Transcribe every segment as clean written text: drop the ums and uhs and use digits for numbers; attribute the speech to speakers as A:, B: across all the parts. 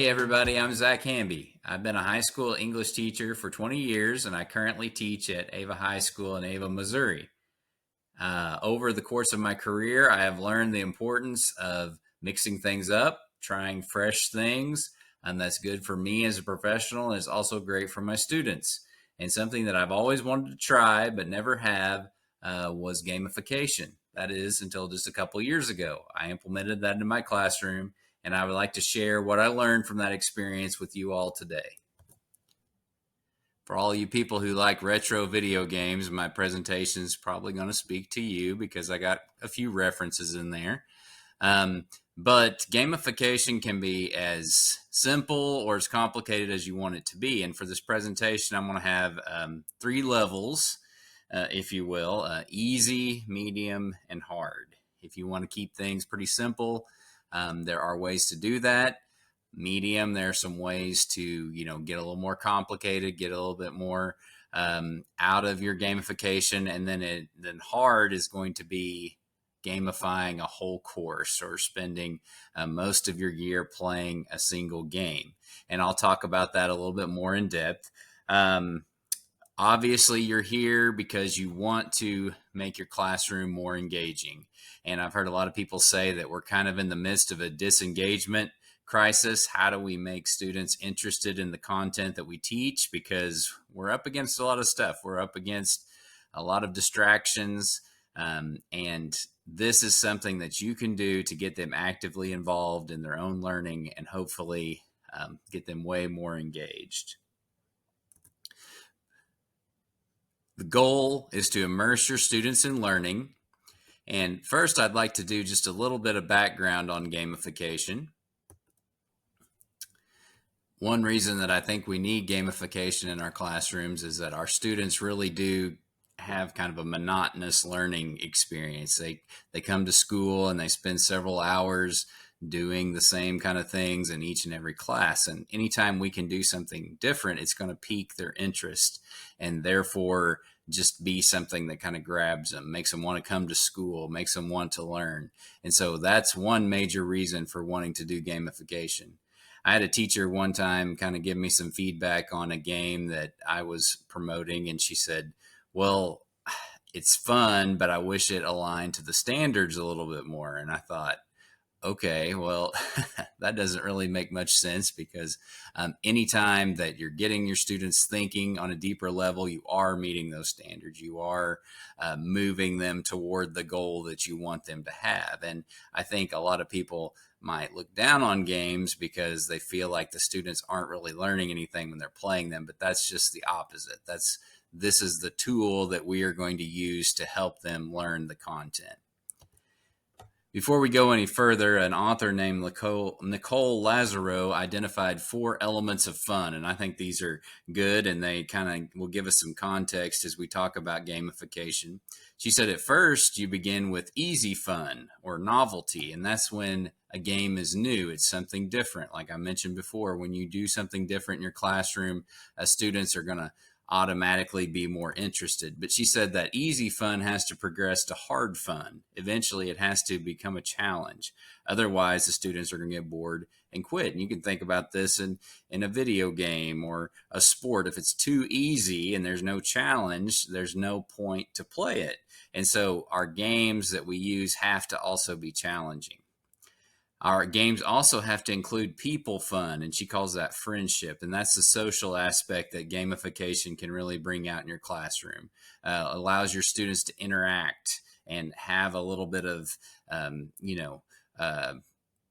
A: Hey everybody, I'm Zach Hamby. I've been a high school English teacher for 20 years and I currently teach at Ava High School in Ava, Missouri. Over the course of my career, I have learned the importance of mixing things up, trying fresh things, and that's good for me as a professional and is also great for my students. And something that I've always wanted to try but never have was gamification. That is, until just a couple years ago. I implemented that in my classroom, and I would like to share what I learned from that experience with you all today. For all you people who like retro video games, my presentation is probably going to speak to you because I got a few references in there. But gamification can be as simple or as complicated as you want it to be. And for this presentation, I'm going to have 3 levels, if you will, easy, medium, and hard. If you want to keep things pretty simple, there are ways to do that. Medium, there are some ways to get a little more complicated, get a little bit more out of your gamification, and then hard is going to be gamifying a whole course or spending most of your year playing a single game. And I'll talk about that a little bit more in depth. Obviously, you're here because you want to make your classroom more engaging. And I've heard a lot of people say that we're kind of in the midst of a disengagement crisis. How do we make students interested in the content that we teach? Because we're up against a lot of stuff. We're up against a lot of distractions. And this is something that you can do to get them actively involved in their own learning and hopefully get them way more engaged. The goal is to immerse your students in learning. And first, I'd like to do just a little bit of background on gamification. One reason that I think we need gamification in our classrooms is that our students really do have kind of a monotonous learning experience. They come to school and they spend several hours doing the same kind of things in each and every class. And anytime we can do something different, it's going to pique their interest and therefore just be something that kind of grabs them, makes them want to come to school, makes them want to learn. And so that's one major reason for wanting to do gamification. I had a teacher one time kind of give me some feedback on a game that I was promoting, and she said, well, it's fun, but I wish it aligned to the standards a little bit more. And I thought, okay, well, that doesn't really make much sense because anytime that you're getting your students thinking on a deeper level, you are meeting those standards. You are moving them toward the goal that you want them to have. And I think a lot of people might look down on games because they feel like the students aren't really learning anything when they're playing them, but that's just the opposite. This is the tool that we are going to use to help them learn the content. Before we go any further, an author named Nicole Lazaro identified 4 elements of fun, and I think these are good, and they kind of will give us some context as we talk about gamification. She said at first you begin with easy fun or novelty, and that's when a game is new. It's something different. Like I mentioned before, when you do something different in your classroom, students are going to automatically be more interested. But she said that easy fun has to progress to hard fun. Eventually, it has to become a challenge. Otherwise, the students are going to get bored and quit. And you can think about this in a video game or a sport. If it's too easy and there's no challenge, there's no point to play it. And so our games that we use have to also be challenging. Our games also have to include people fun, and she calls that friendship. And that's the social aspect that gamification can really bring out in your classroom. Allows your students to interact and have a little bit of,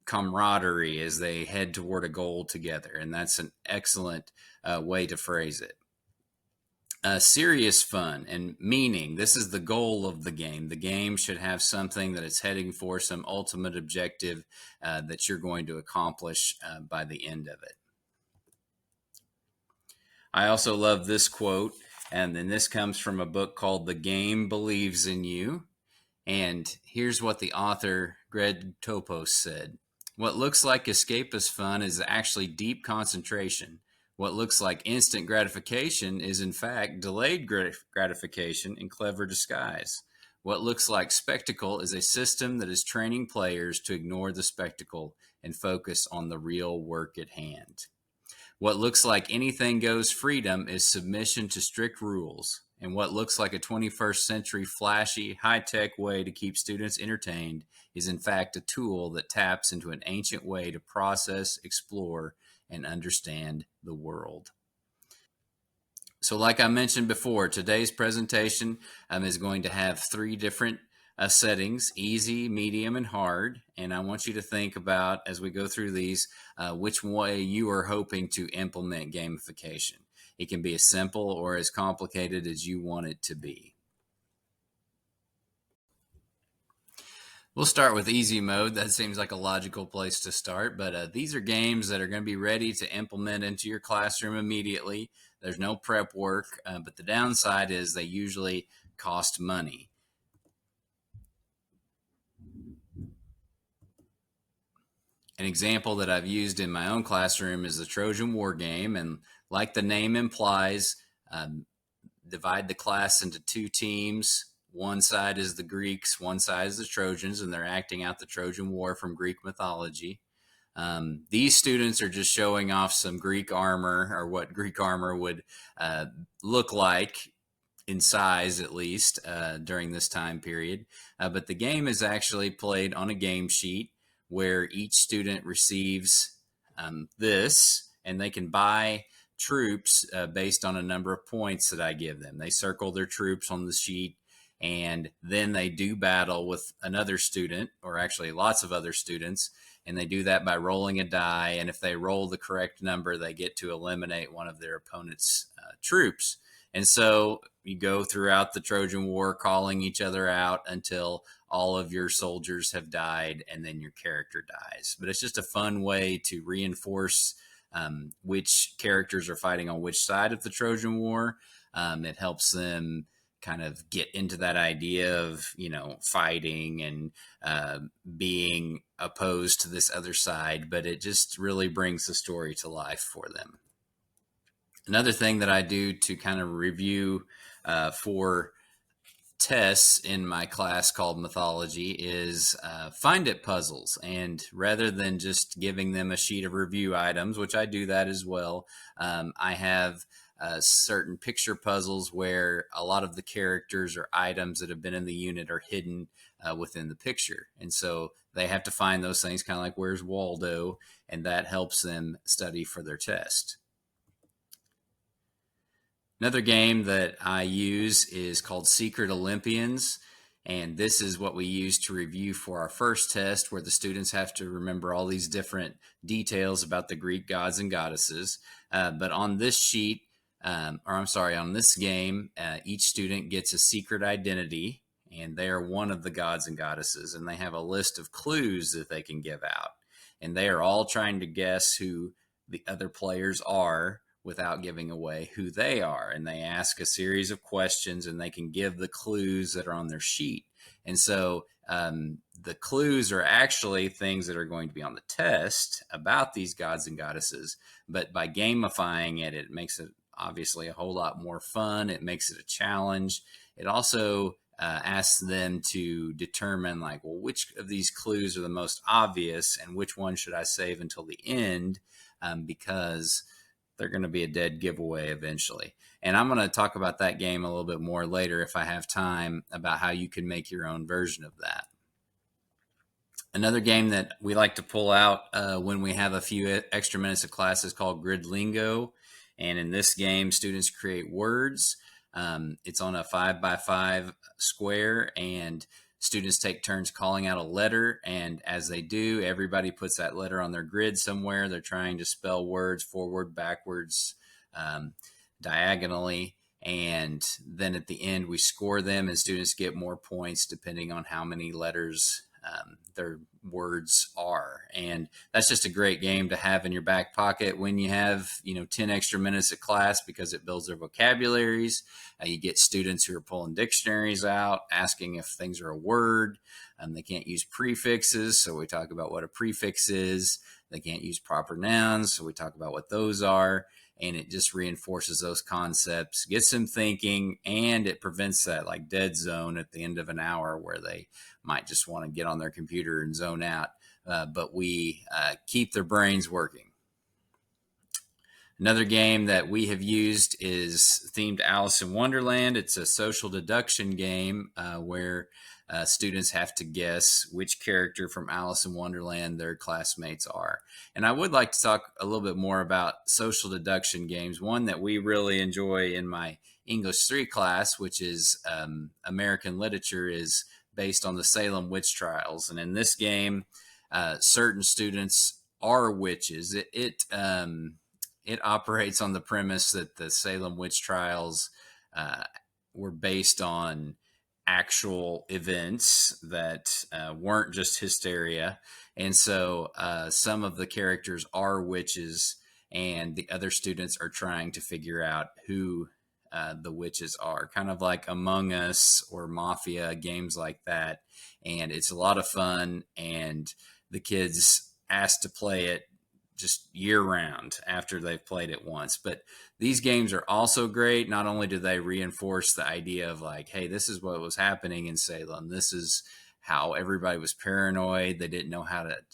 A: camaraderie as they head toward a goal together. And that's an excellent way to phrase it. Serious fun and meaning. This is the goal of the game. The game should have something that it's heading for, some ultimate objective that you're going to accomplish by the end of it. I also love this quote, and then this comes from a book called The Game Believes in You. And here's what the author, Greg Topos, said. What looks like escapist fun is actually deep concentration. What looks like instant gratification is, in fact, delayed gratification in clever disguise. What looks like spectacle is a system that is training players to ignore the spectacle and focus on the real work at hand. What looks like anything goes freedom is submission to strict rules. And what looks like a 21st century flashy, high-tech way to keep students entertained is in fact a tool that taps into an ancient way to process, explore, and understand the world. So like I mentioned before, today's presentation is going to have three different settings: easy, medium, and hard. And I want you to think about, as we go through these, which way you are hoping to implement gamification. It can be as simple or as complicated as you want it to be. We'll start with easy mode. That seems like a logical place to start, but these are games that are going to be ready to implement into your classroom immediately. There's no prep work, but the downside is they usually cost money. An example that I've used in my own classroom is the Trojan War game, and like the name implies, divide the class into two teams. One side is the Greeks, one side is the Trojans, and they're acting out the Trojan War from Greek mythology. These students are just showing off some Greek armor, or what Greek armor would look like in size, at least, during this time period. But the game is actually played on a game sheet where each student receives this, and they can buy troops based on a number of points that I give them. They circle their troops on the sheet, and then they do battle with another student, or actually lots of other students, and they do that by rolling a die. And if they roll the correct number, they get to eliminate one of their opponent's troops. And so you go throughout the Trojan War calling each other out until all of your soldiers have died, and then your character dies. But it's just a fun way to reinforce which characters are fighting on which side of the Trojan War. It helps them kind of get into that idea of, fighting and being opposed to this other side, but it just really brings the story to life for them. Another thing that I do to kind of review for tests in my class called Mythology is find it puzzles. And rather than just giving them a sheet of review items, which I do that as well, I have certain picture puzzles where a lot of the characters or items that have been in the unit are hidden within the picture. And so they have to find those things, kind of like where's Waldo, and that helps them study for their test. Another game that I use is called Secret Olympians, and this is what we use to review for our first test, where the students have to remember all these different details about the Greek gods and goddesses. But on this sheet, on this game, each student gets a secret identity, and they are one of the gods and goddesses, and they have a list of clues that they can give out. And they are all trying to guess who the other players are without giving away who they are. And they ask a series of questions, and they can give the clues that are on their sheet. And so the clues are actually things that are going to be on the test about these gods and goddesses. But by gamifying it, it makes it obviously a whole lot more fun. It makes it a challenge. It also asks them to determine, which of these clues are the most obvious and which one should I save until the end, because they're going to be a dead giveaway eventually. And I'm going to talk about that game a little bit more later if I have time, about how you can make your own version of that. Another game that we like to pull out when we have a few extra minutes of class is called Grid Lingo. And in this game, students create words. It's on a 5x5 square, and students take turns calling out a letter. And as they do, everybody puts that letter on their grid somewhere. They're trying to spell words forward, backwards, diagonally. And then at the end, we score them, and students get more points depending on how many letters their words are. And that's just a great game to have in your back pocket when you have 10 extra minutes of class, because it builds their vocabularies. You get students who are pulling dictionaries out, asking if things are a word. They can't use prefixes, so we talk about what a prefix is. They can't use proper nouns, so we talk about what those are. and it just reinforces those concepts, gets them thinking, and it prevents that like dead zone at the end of an hour where they might just want to get on their computer and zone out. But we keep their brains working. Another game that we have used is themed Alice in Wonderland. It's a social deduction game where students have to guess which character from Alice in Wonderland their classmates are. And I would like to talk a little bit more about social deduction games. One that we really enjoy in my English 3 class, which is American literature, is based on the Salem witch trials. And in this game, certain students are witches. It operates on the premise that the Salem witch trials were based on actual events that weren't just hysteria. And so some of the characters are witches, and the other students are trying to figure out who the witches are, kind of like Among Us or Mafia, games like that. And it's a lot of fun, and the kids asked to play it just year round after they've played it once. But these games are also great. Not only do they reinforce the idea of like, hey, this is what was happening in Salem. This is how everybody was paranoid. They didn't know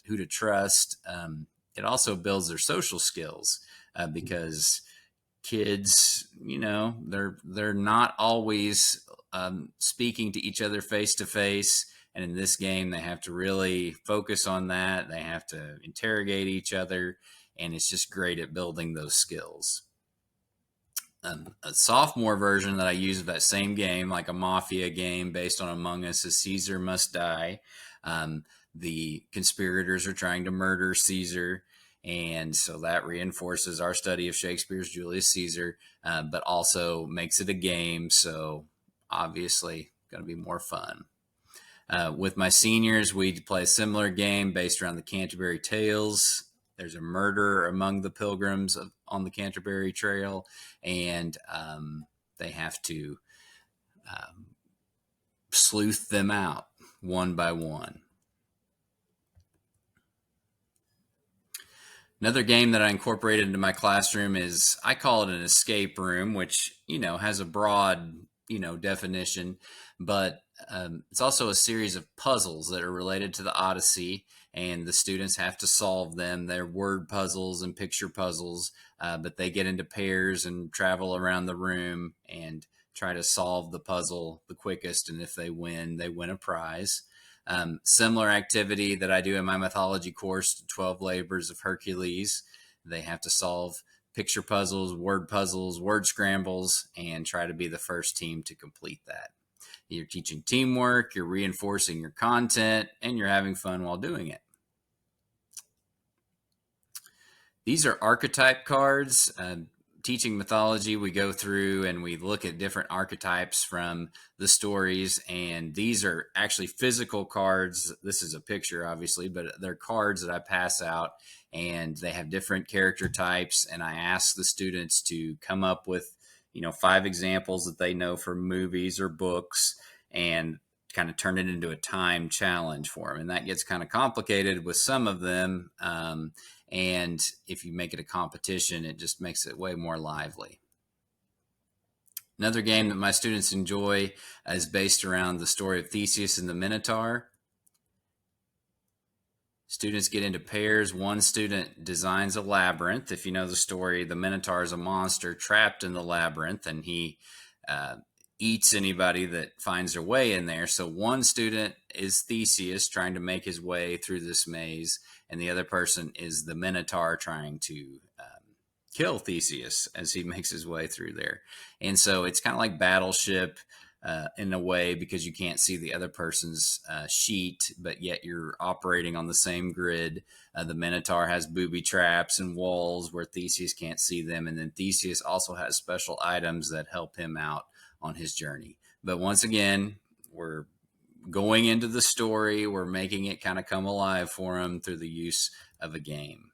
A: who to trust. It also builds their social skills because kids, they're not always speaking to each other face to face. And in this game, they have to really focus on that. They have to interrogate each other. And it's just great at building those skills. A sophomore version that I use of that same game, like a Mafia game based on Among Us, is Caesar Must Die. The conspirators are trying to murder Caesar. And so that reinforces our study of Shakespeare's Julius Caesar, but also makes it a game. So obviously going to be more fun. With my seniors, we play a similar game based around the Canterbury Tales. There's a murder among the pilgrims on the Canterbury Trail, and they have to sleuth them out one by one. Another game that I incorporated into my classroom is, I call it an escape room, which, has a broad, definition, but it's also a series of puzzles that are related to the Odyssey, and the students have to solve them. They're word puzzles and picture puzzles, but they get into pairs and travel around the room and try to solve the puzzle the quickest, and if they win a prize. Similar activity that I do in my mythology course, 12 Labors of Hercules. They have to solve picture puzzles, word scrambles, and try to be the first team to complete that. You're teaching teamwork, you're reinforcing your content, and you're having fun while doing it. These are archetype cards. Teaching mythology, we go through and we look at different archetypes from the stories, and these are actually physical cards. This is a picture, obviously, but they're cards that I pass out, and they have different character types, and I ask the students to come up with 5 examples that they know from movies or books, and kind of turn it into a time challenge for them. And that gets kind of complicated with some of them. And if you make it a competition, it just makes it way more lively. Another game that my students enjoy is based around the story of Theseus and the Minotaur. Students get into pairs. One student designs a labyrinth. If you know the story, the Minotaur is a monster trapped in the labyrinth, and he eats anybody that finds their way in there. So one student is Theseus trying to make his way through this maze, and the other person is the Minotaur trying to kill Theseus as he makes his way through there. And so it's kind of like Battleship in a way, because you can't see the other person's sheet, but yet you're operating on the same grid. The Minotaur has booby traps and walls where Theseus can't see them, and then Theseus also has special items that help him out on his journey. But once again, we're going into the story, we're making it kind of come alive for him through the use of a game.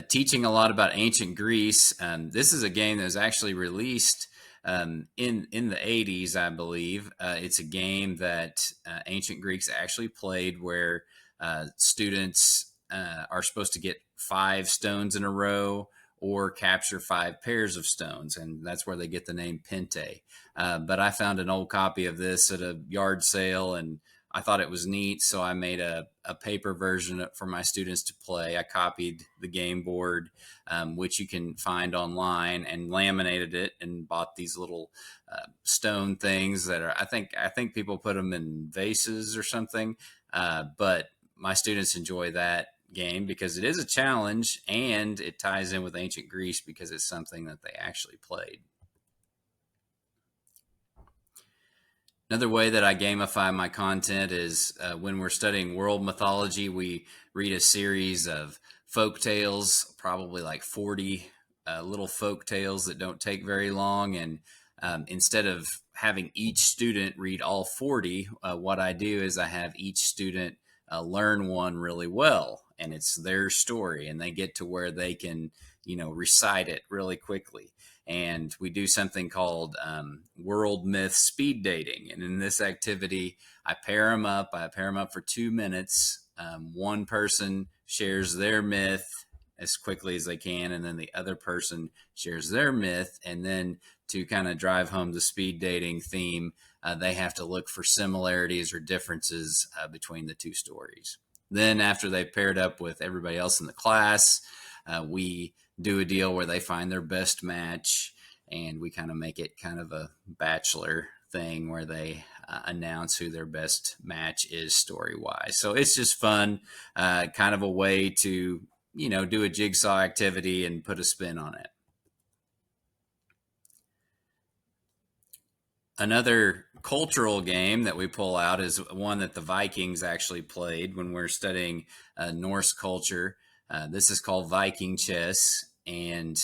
A: Teaching a lot about ancient Greece. This is a game that was actually released in the 80s, I believe. It's a game that ancient Greeks actually played, where students are supposed to get 5 stones in a row or capture 5 pairs of stones, and that's where they get the name Pente. But I found an old copy of this at a yard sale, and I thought it was neat, so I made a paper version for my students to play. I copied the game board, which you can find online, and laminated it, and bought these little stone things that are, I think people put them in vases or something. But my students enjoy that game because it is a challenge, and it ties in with ancient Greece because it's something that they actually played. Another way that I gamify my content is when we're studying world mythology, we read a series of folk tales, probably like 40 little folk tales that don't take very long. And instead of having each student read all 40, what I do is I have each student learn one really well, and it's their story, and they get to where they can, recite it really quickly. And we do something called world myth speed dating. And in this activity, I pair them up. I pair them up for 2 minutes. One person shares their myth as quickly as they can, and then the other person shares their myth. And then to kind of drive home the speed dating theme, they have to look for similarities or differences between the two stories. Then after they've paired up with everybody else in the class, we do a deal where they find their best match, and we kind of make it kind of a bachelor thing where they announce who their best match is story wise. So it's just fun, kind of a way to, do a jigsaw activity and put a spin on it. Another cultural game that we pull out is one that the Vikings actually played when we're studying Norse culture. This is called Viking chess, and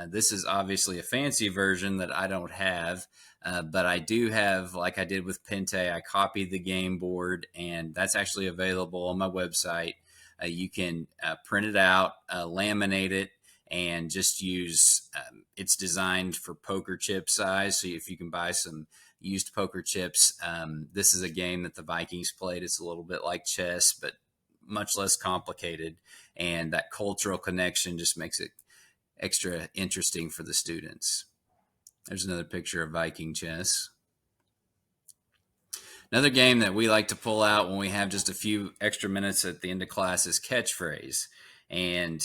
A: this is obviously a fancy version that I don't have, but I do have, like I did with Pente, I copied the game board, and that's actually available on my website. You can print it out, laminate it, and just use, it's designed for poker chip size. So if you can buy some used poker chips, this is a game that the Vikings played. It's a little bit like chess, but much less complicated. And that cultural connection just makes it extra interesting for the students. There's another picture of Viking chess. Another game that we like to pull out when we have just a few extra minutes at the end of class is catchphrase. And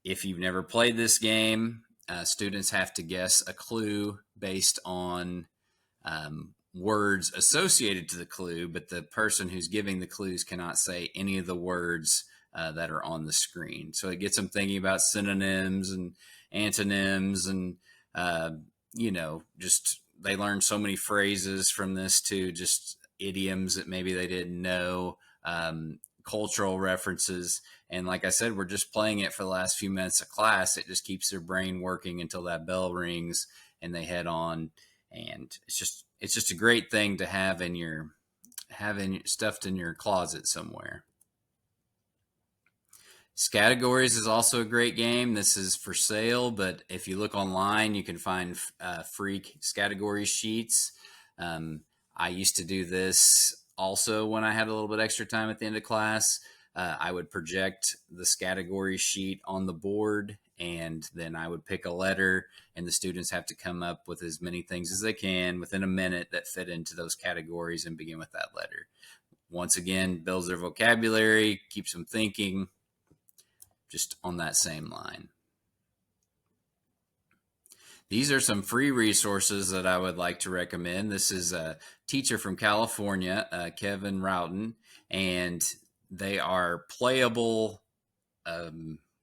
A: if you've never played this game, students have to guess a clue based on words associated to the clue, but the person who's giving the clues cannot say any of the words that are on the screen. So it gets them thinking about synonyms and antonyms, and just they learn so many phrases from this too, just idioms that maybe they didn't know, cultural references. And like I said, we're just playing it for the last few minutes of class. It just keeps their brain working until that bell rings and they head on. And it's just a great thing to have in your stuffed in your closet somewhere. Categories is also a great game. This is for sale, but if you look online, you can find free category sheets. I used to do this also when I had a little bit extra time at the end of class. I would project the category sheet on the board, and then I would pick a letter, and the students have to come up with as many things as they can within a minute that fit into those categories and begin with that letter. Once again, builds their vocabulary, keeps them thinking, just on that same line. These are some free resources that I would like to recommend. This is a teacher from California, Kevin Roughton, and they are playable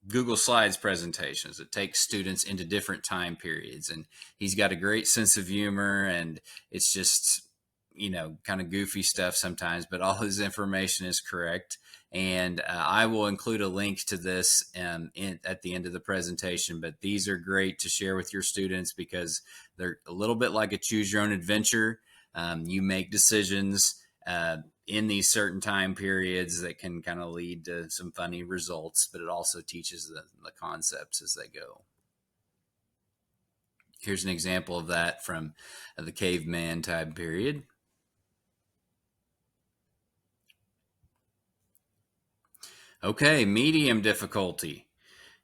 A: Google Slides presentations that take students into different time periods. And he's got a great sense of humor, and it's just, kind of goofy stuff sometimes, but all his information is correct. And I will include a link to this at the end of the presentation, but these are great to share with your students because they're a little bit like a choose your own adventure. You make decisions in these certain time periods that can kind of lead to some funny results, but it also teaches the concepts as they go. Here's an example of that from the caveman time period. Okay, medium difficulty.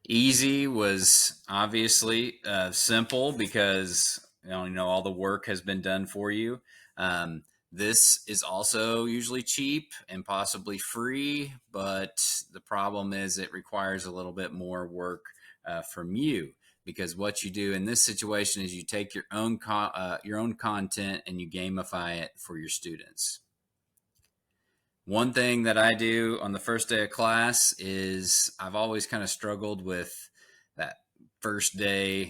A: Easy was obviously simple because all the work has been done for you. Um, this is also usually cheap and possibly free, but the problem is it requires a little bit more work from you, because what you do in this situation is you take your own content and you gamify it for your students. One thing that I do on the first day of class is I've always kind of struggled with that first day,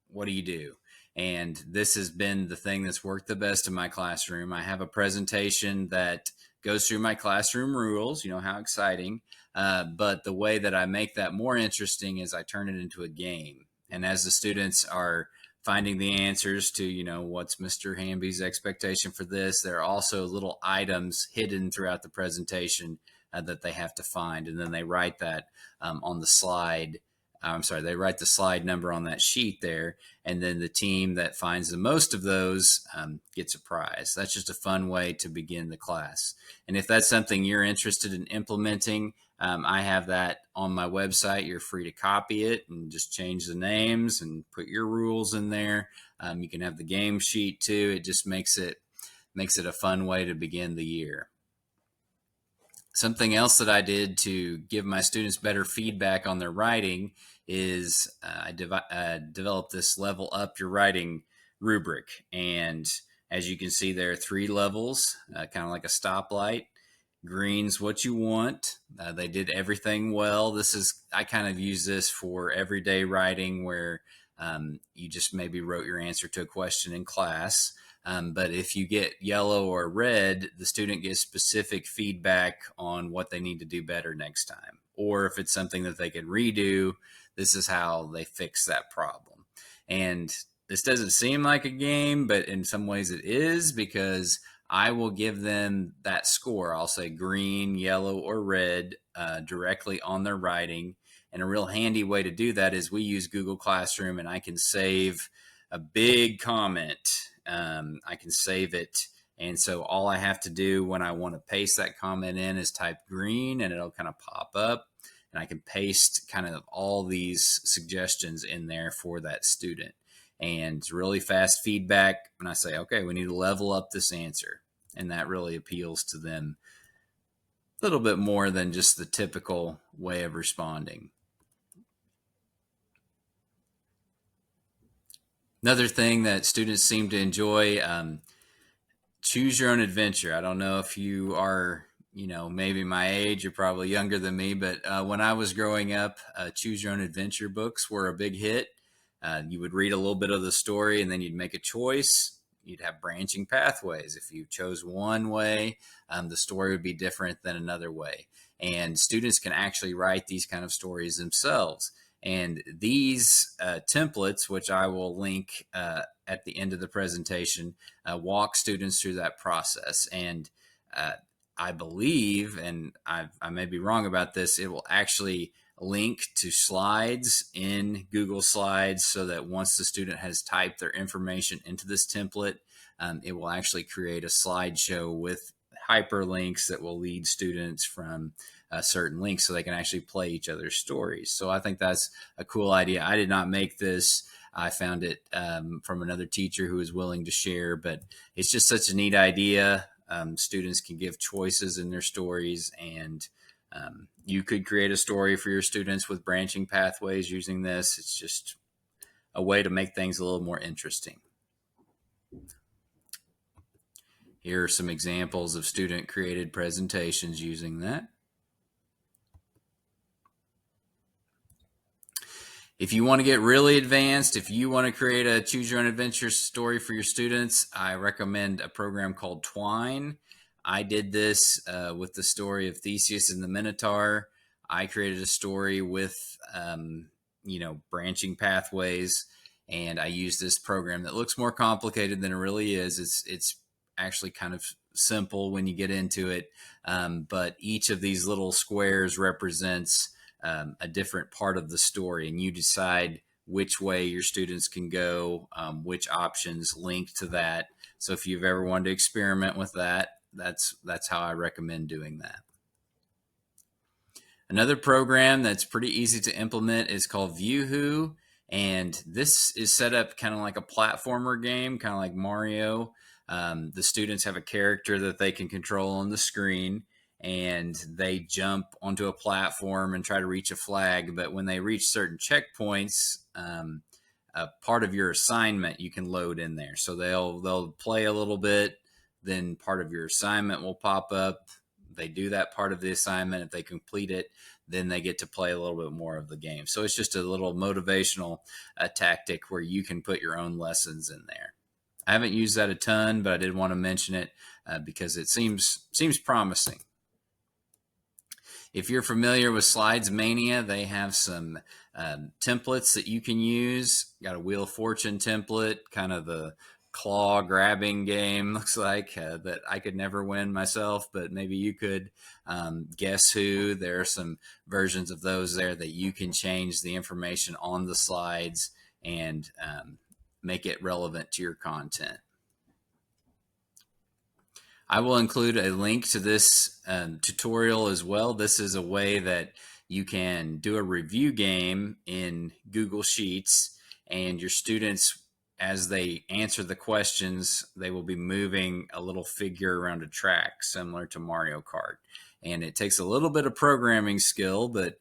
A: what do you do? And this has been the thing that's worked the best in my classroom. I have a presentation that goes through my classroom rules, how exciting. But the way that I make that more interesting is I turn it into a game. And as the students are finding the answers to, what's Mr. Hamby's expectation for this, there are also little items hidden throughout the presentation that they have to find. And then they write that on the slide. I'm sorry, they write the slide number on that sheet there. And then the team that finds the most of those gets a prize. That's just a fun way to begin the class. And if that's something you're interested in implementing, I have that on my website. You're free to copy it and just change the names and put your rules in there. You can have the game sheet too. It just makes it a fun way to begin the year. Something else that I did to give my students better feedback on their writing is I developed this level up your writing rubric. And as you can see, there are 3 levels, kind of like a stoplight. Green's what you want. They did everything well. I kind of use this for everyday writing where you just maybe wrote your answer to a question in class. But if you get yellow or red, the student gets specific feedback on what they need to do better next time. Or if it's something that they could redo, this is how they fix that problem. And this doesn't seem like a game, but in some ways it is, because I will give them that score. I'll say green, yellow, or red directly on their writing. And a real handy way to do that is we use Google Classroom, and I can save a big comment. I can save it. And so all I have to do when I want to paste that comment in is type green, and it'll kind of pop up. And I can paste kind of all these suggestions in there for that student. And it's really fast feedback when I say, okay, we need to level up this answer. And that really appeals to them a little bit more than just the typical way of responding. Another thing that students seem to enjoy, choose your own adventure. I don't know if you are, maybe my age, you're probably younger than me, but when I was growing up, choose your own adventure books were a big hit. You would read a little bit of the story and then you'd make a choice. You'd have branching pathways. If you chose one way, the story would be different than another way. And students can actually write these kind of stories themselves. And these templates, which I will link at the end of the presentation, walk students through that process. And I believe, and I may be wrong about this, it will actually link to slides in Google Slides, so that once the student has typed their information into this template, it will actually create a slideshow with hyperlinks that will lead students from certain links so they can actually play each other's stories. So I think that's a cool idea. I did not make this. I found it from another teacher who was willing to share, but it's just such a neat idea. Students can give choices in their stories, and you could create a story for your students with branching pathways using this. It's just a way to make things a little more interesting. Here are some examples of student created presentations using that. If you want to get really advanced, if you want to create a choose your own adventure story for your students, I recommend a program called Twine. I did this with the story of Theseus and the Minotaur. I created a story with, branching pathways, and I used this program that looks more complicated than it really is. It's actually kind of simple when you get into it, but each of these little squares represents a different part of the story, and you decide which way your students can go, which options link to that. So if you've ever wanted to experiment with that, that's how I recommend doing that. Another program that's pretty easy to implement is called ViewWho, and this is set up kind of like a platformer game, kind of like Mario. The students have a character that they can control on the screen, and they jump onto a platform and try to reach a flag. But when they reach certain checkpoints, a part of your assignment you can load in there. So they'll play a little bit, then part of your assignment will pop up. They do that part of the assignment. If they complete it, then they get to play a little bit more of the game. So it's just a little motivational tactic where you can put your own lessons in there. I haven't used that a ton, but I did want to mention it because it seems promising. If you're familiar with Slides Mania, they have some templates that you can use. Got a Wheel of Fortune template, kind of the claw grabbing game, looks like, that I could never win myself, but maybe you could. Guess Who, there are some versions of those there that you can change the information on the slides and make it relevant to your content. I will include a link to this tutorial as well. This is a way that you can do a review game in Google Sheets, and your students, as they answer the questions, they will be moving a little figure around a track similar to Mario Kart. And it takes a little bit of programming skill, but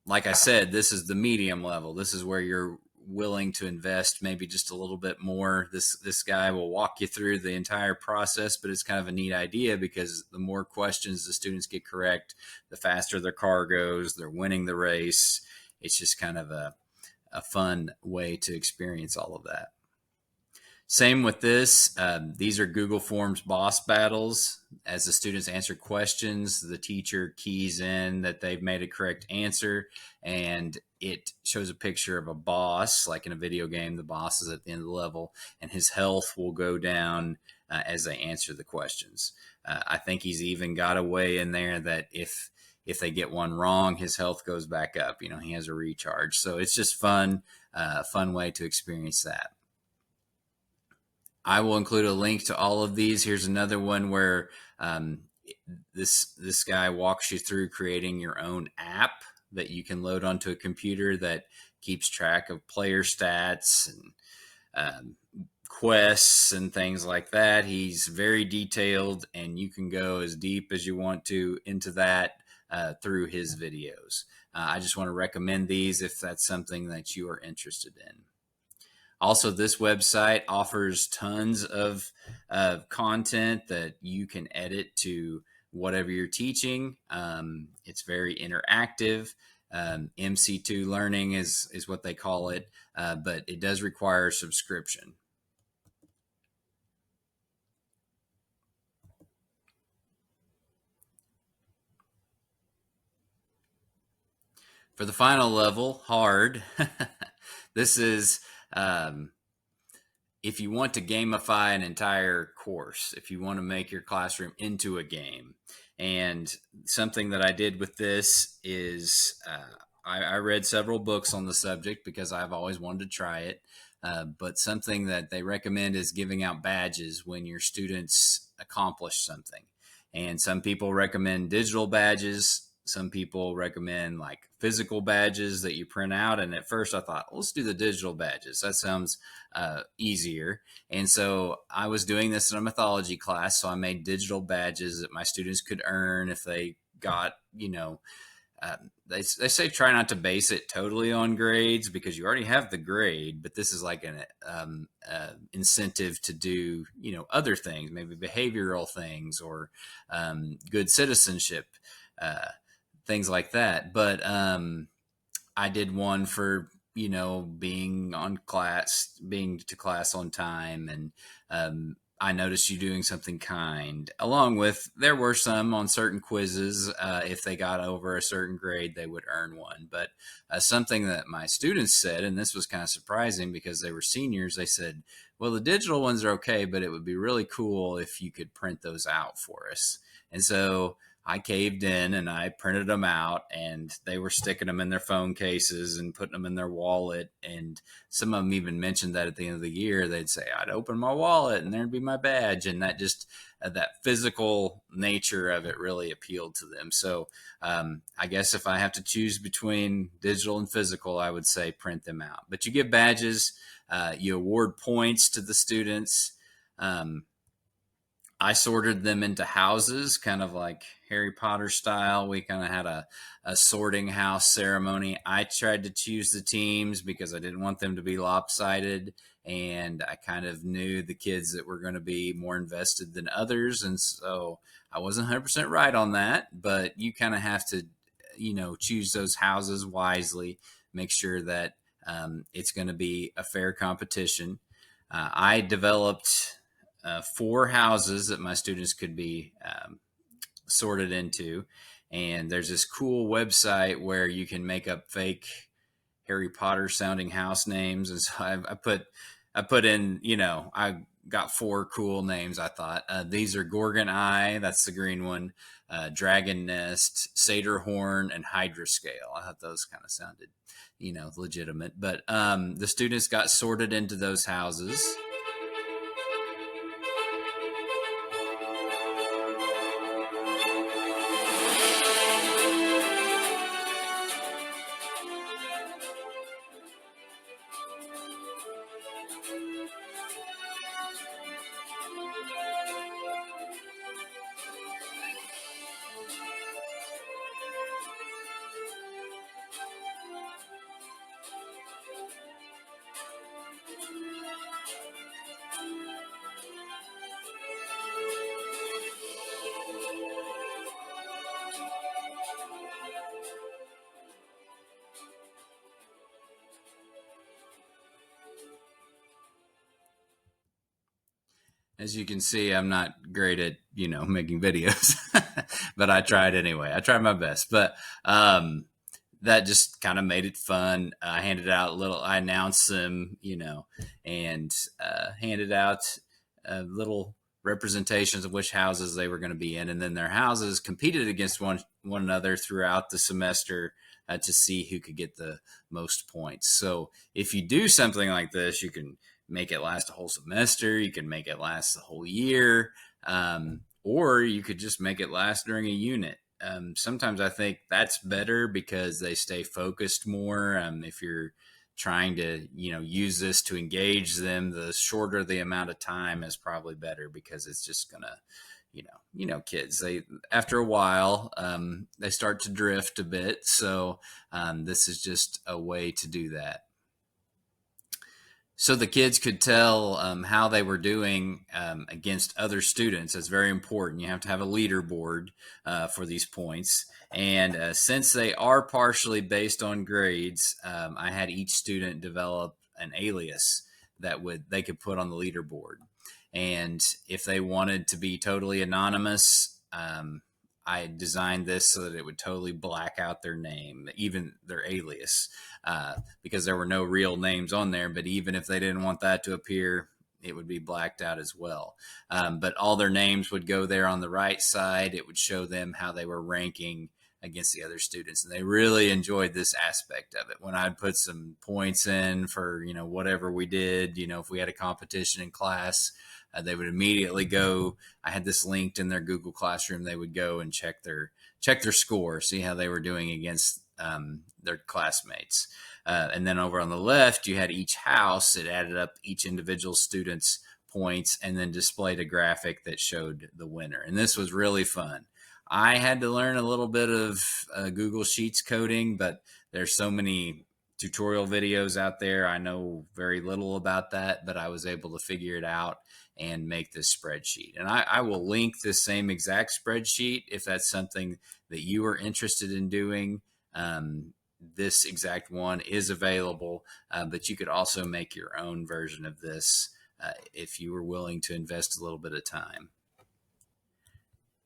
A: like I said, this is the medium level. This is where you're willing to invest maybe just a little bit more. This guy will walk you through the entire process, but it's kind of a neat idea because the more questions the students get correct, the faster their car goes, they're winning the race. It's just kind of a fun way to experience all of that. Same with this. These are Google Forms boss battles. As the students answer questions, the teacher keys in that they've made a correct answer, and it shows a picture of a boss, like in a video game. The boss is at the end of the level, and his health will go down as they answer the questions. I think he's even got a way in there that if they get one wrong, his health goes back up. You know, he has a recharge. So it's just fun way to experience that. I will include a link to all of these. Here's another one where this guy walks you through creating your own app that you can load onto a computer that keeps track of player stats and quests and things like that. He's very detailed, and you can go as deep as you want to into that through his videos. I just want to recommend these if that's something that you are interested in. Also, this website offers tons of content that you can edit to whatever you're teaching. It's very interactive. MC2 learning is what they call it, but it does require subscription. For the final level, hard, this is if you want to gamify an entire course, if you want to make your classroom into a game. And something that I did with this is I read several books on the subject because I've always wanted to try it. But something that they recommend is giving out badges when your students accomplish something. And some people recommend digital badges. Some people recommend like physical badges that you print out. And at first I thought, let's do the digital badges. That sounds easier. And so I was doing this in a mythology class. So I made digital badges that my students could earn if they got, they say try not to base it totally on grades because you already have the grade, but this is like an incentive to do, other things, maybe behavioral things or good citizenship, things like that. But I did one for, being to class on time. And I noticed you doing something kind, along with there were some on certain quizzes. If they got over a certain grade, they would earn one. But something that my students said, and this was kind of surprising because they were seniors, they said, well, the digital ones are okay, but it would be really cool if you could print those out for us. And so I caved in and I printed them out, and they were sticking them in their phone cases and putting them in their wallet. And some of them even mentioned that at the end of the year, they'd say, I'd open my wallet and there'd be my badge. And that just, that physical nature of it really appealed to them. So I guess if I have to choose between digital and physical, I would say print them out. But you give badges, you award points to the students. I sorted them into houses, kind of like Harry Potter style. We kind of had a sorting house ceremony. I tried to choose the teams because I didn't want them to be lopsided. And I kind of knew the kids that were going to be more invested than others. And so I wasn't 100% right on that. But you kind of have to, choose those houses wisely, make sure that it's going to be a fair competition. I developed 4 houses that my students could be sorted into. And there's this cool website where you can make up fake Harry Potter sounding house names. And so I put in, I got 4 cool names. I thought these are Gorgon Eye, that's the green one, Dragon Nest, Satyr Horn, and Hydra Scale. I thought those kind of sounded, legitimate. But the students got sorted into those houses. As you can see, I'm not great at, making videos, but I tried anyway. I tried my best, but that just kind of made it fun. I handed out I announced them, and handed out little representations of which houses they were going to be in. And then their houses competed against one another throughout the semester to see who could get the most points. So if you do something like this, you can make it last a whole semester. You can make it last the whole year. Or you could just make it last during a unit. Sometimes I think that's better because they stay focused more. If you're trying to, use this to engage them, the shorter the amount of time is probably better because it's just gonna, kids, they, after a while, they start to drift a bit. So this is just a way to do that. So the kids could tell how they were doing against other students. It's very important. You have to have a leaderboard for these points. And since they are partially based on grades, I had each student develop an alias that they could put on the leaderboard. And if they wanted to be totally anonymous, I designed this so that it would totally black out their name, even their alias, because there were no real names on there. But even if they didn't want that to appear, it would be blacked out as well. But all their names would go there on the right side. It would show them how they were ranking against the other students. And they really enjoyed this aspect of it. When I'd put some points in for, whatever we did, if we had a competition in class, they would immediately go. I had this linked in their Google Classroom. They would go and check their score, see how they were doing against their classmates. And then over on the left, you had each house. It added up each individual student's points and then displayed a graphic that showed the winner. And this was really fun. I had to learn a little bit of Google Sheets coding, but there's so many tutorial videos out there. I know very little about that, but I was able to figure it out and make this spreadsheet. And I will link this same exact spreadsheet if that's something that you are interested in doing. This exact one is available, but you could also make your own version of this if you were willing to invest a little bit of time.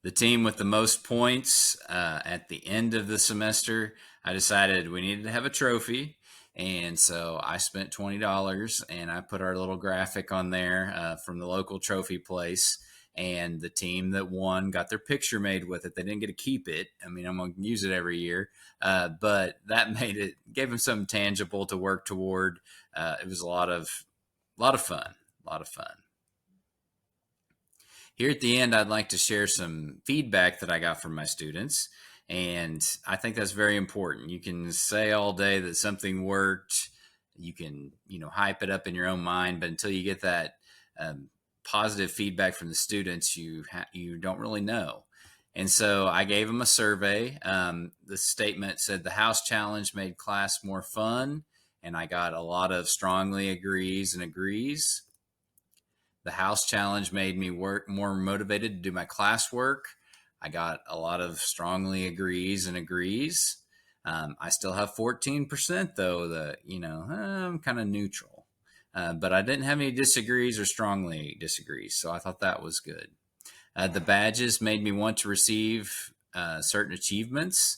A: The team with the most points at the end of the semester, I decided we needed to have a trophy. And so I spent $20 and I put our little graphic on there from the local trophy place. and the team that won got their picture made with it. They didn't get to keep it. I mean, I'm going to use it every year, but that gave them something tangible to work toward. It was a lot of fun, a lot of fun. Here at the end, I'd like to share some feedback that I got from my students. And I think that's very important. You can say all day that something worked. You can, hype it up in your own mind, but until you get that positive feedback from the students, you don't really know. And so I gave them a survey. The statement said the house challenge made class more fun, and I got a lot of strongly agrees and agrees. The house challenge made me work more motivated to do my classwork. I got a lot of strongly agrees and agrees. I still have 14% though that, I'm kind of neutral. But I didn't have any disagrees or strongly disagrees. So I thought that was good. The badges made me want to receive certain achievements.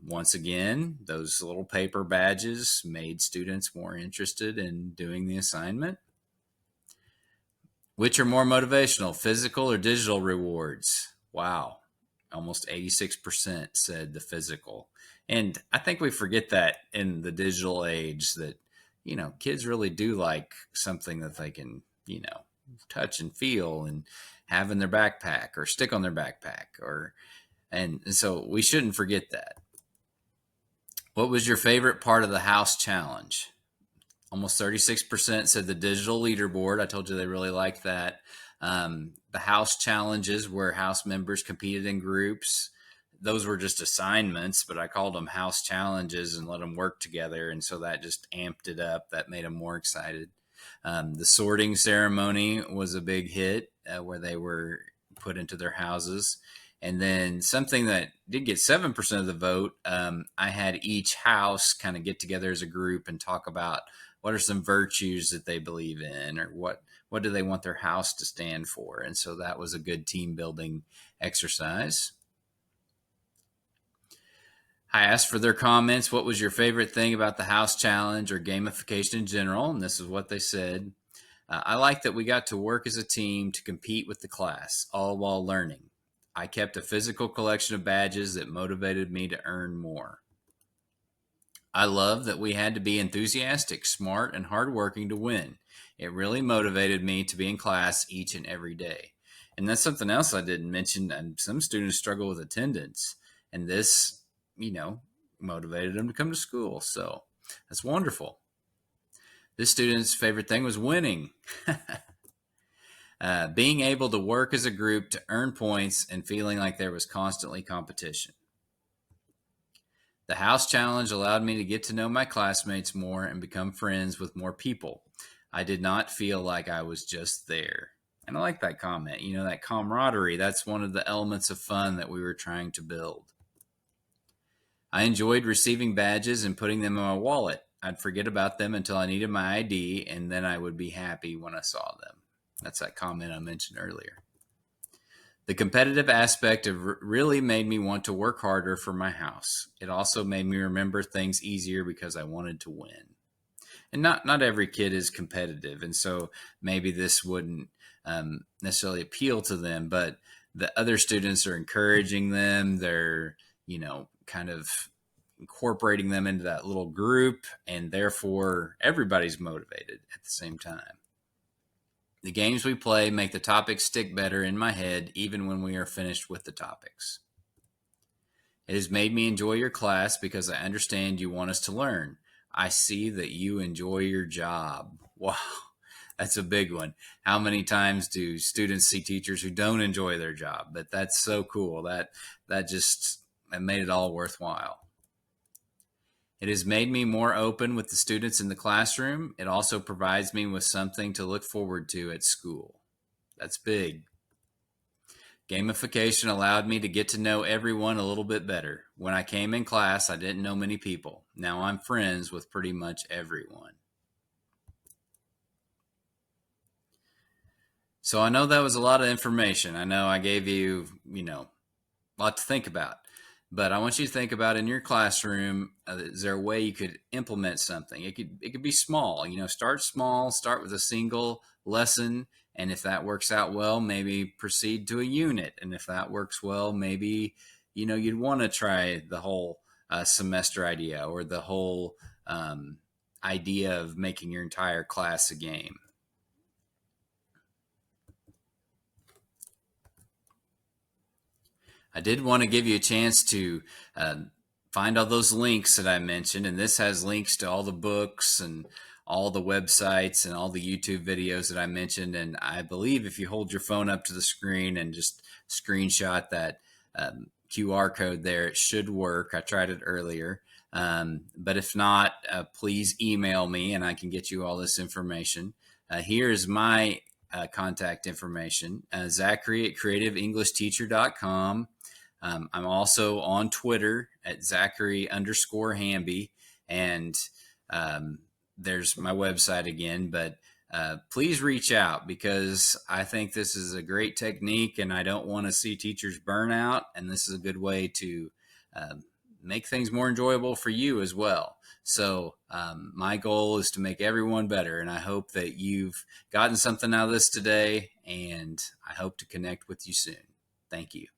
A: Once again, those little paper badges made students more interested in doing the assignment. Which are more motivational, physical or digital rewards? Wow. Almost 86% said the physical. And I think we forget that in the digital age that, kids really do like something that they can, touch and feel and have in their backpack or stick on their backpack and so we shouldn't forget that. What was your favorite part of the house challenge? Almost 36% said the digital leaderboard. I told you they really liked that. The house challenges where house members competed in groups. Those were just assignments, but I called them house challenges and let them work together. And so that just amped it up. That made them more excited. The sorting ceremony was a big hit where they were put into their houses. And then something that did get 7% of the vote, I had each house kind of get together as a group and talk about what are some virtues that they believe in, or what do they want their house to stand for. And so that was a good team building exercise. I asked for their comments. What was your favorite thing about the house challenge or gamification in general? And this is what they said. I like that we got to work as a team to compete with the class, all while learning. I kept a physical collection of badges that motivated me to earn more. I love that we had to be enthusiastic, smart, and hardworking to win. It really motivated me to be in class each and every day. And that's something else I didn't mention. And some students struggle with attendance, and this, motivated them to come to school. So that's wonderful. This student's favorite thing was winning. Being able to work as a group to earn points and feeling like there was constantly competition. The house challenge allowed me to get to know my classmates more and become friends with more people. I did not feel like I was just there. And I like that comment. That camaraderie, that's one of the elements of fun that we were trying to build. I enjoyed receiving badges and putting them in my wallet. I'd forget about them until I needed my ID, and then I would be happy when I saw them. That's that comment I mentioned earlier. The competitive aspect of really made me want to work harder for my house. It also made me remember things easier because I wanted to win. And not every kid is competitive, and so maybe this wouldn't necessarily appeal to them, but the other students are encouraging them. They're, kind of incorporating them into that little group, and therefore everybody's motivated at the same time. The games we play make the topics stick better in my head, even when we are finished with the topics. It has made me enjoy your class because I understand you want us to learn. I see that you enjoy your job. Wow, that's a big one. How many times do students see teachers who don't enjoy their job? But that's so cool. That made it all worthwhile. It has made me more open with the students in the classroom. It also provides me with something to look forward to at school. That's big. Gamification allowed me to get to know everyone a little bit better. When I came in class, I didn't know many people. Now I'm friends with pretty much everyone. So I know that was a lot of information. I know I gave you, a lot to think about. But I want you to think about in your classroom, is there a way you could implement something? It could be small, start small, start with a single lesson And if that works out well, maybe proceed to a unit. And if that works well, maybe, you'd want to try the whole semester idea, or the whole idea of making your entire class a game. I did want to give you a chance to find all those links that I mentioned. And this has links to all the books and all the websites and all the YouTube videos that I mentioned. And I believe if you hold your phone up to the screen and just screenshot that QR code there, it should work. I tried it earlier. But if not, please email me and I can get you all this information. Here's my contact information. Zachary at creativeenglishteacher.com. I'm also on Twitter at Zachary_Hamby, and there's my website again. But please reach out, because I think this is a great technique and I don't want to see teachers burn out. And this is a good way to make things more enjoyable for you as well. So my goal is to make everyone better. And I hope that you've gotten something out of this today, and I hope to connect with you soon. Thank you.